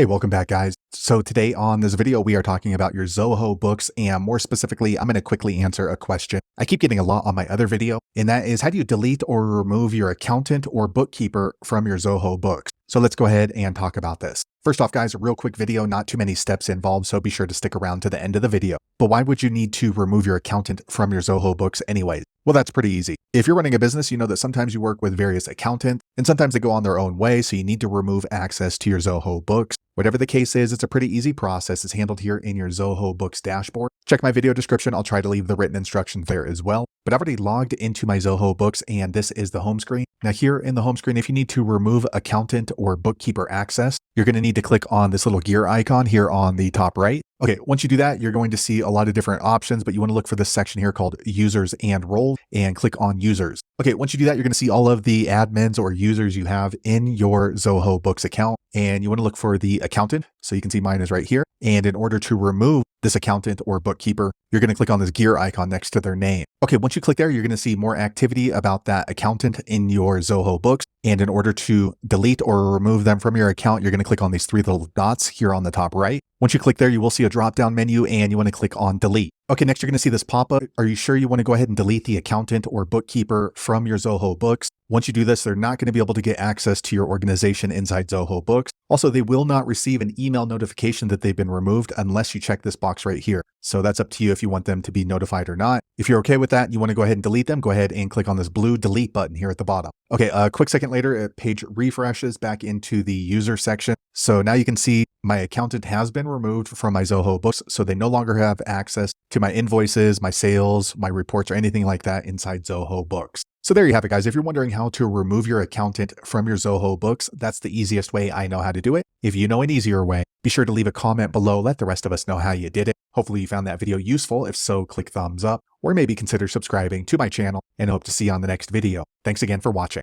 Hey, welcome back, guys. So today on this video, we are talking about your Zoho Books, and more specifically, I'm going to quickly answer a question I keep getting a lot on my other video, and that is, how do you delete or remove your accountant or bookkeeper from your Zoho Books? So let's go ahead and talk about this. First off, guys, a real quick video, not too many steps involved, so be sure to stick around to the end of the video. But why would you need to remove your accountant from your Zoho Books anyways? Well, that's pretty easy. If you're running a business, you know that sometimes you work with various accountants, and sometimes they go on their own way, so you need to remove access to your Zoho Books. Whatever the case is, it's a pretty easy process. It's handled here in your Zoho Books dashboard. Check my video description. I'll try to leave the written instructions there as well. But I've already logged into my Zoho Books, and this is the home screen. Now here in the home screen, if you need to remove accountant or bookkeeper access, you're going to need to click on this little gear icon here on the top right. Okay, once you do that, you're going to see a lot of different options, but you want to look for this section here called Users and Roles and click on Users. Okay, once you do that, you're going to see all of the admins or users you have in your Zoho Books account, and you want to look for the accountant. So you can see mine is right here. And in order to remove this accountant or bookkeeper, you're going to click on this gear icon next to their name. Okay, once you click there, you're going to see more activity about that accountant in your Zoho Books. And in order to delete or remove them from your account, you're going to click on these three little dots here on the top right. Once you click there, you will see a drop-down menu and you want to click on delete. Okay, next you're going to see this pop-up. Are you sure you want to go ahead and delete the accountant or bookkeeper from your Zoho Books? Once you do this, they're not going to be able to get access to your organization inside Zoho Books. Also, they will not receive an email notification that they've been removed unless you check this box right here. So that's up to you if you want them to be notified or not. If you're okay with that, you want to go ahead and delete them, go ahead and click on this blue delete button here at the bottom. Okay, a quick second later, a page refreshes back into the user section. So now you can see my accountant has been removed from my Zoho Books, so they no longer have access to my invoices, my sales, my reports, or anything like that inside Zoho Books. So there you have it, guys. If you're wondering how to remove your accountant from your Zoho Books, that's the easiest way I know how to do it. If you know an easier way, be sure to leave a comment below. Let the rest of us know how you did it. Hopefully you found that video useful. If so, click thumbs up, or maybe consider subscribing to my channel, and hope to see you on the next video. Thanks again for watching.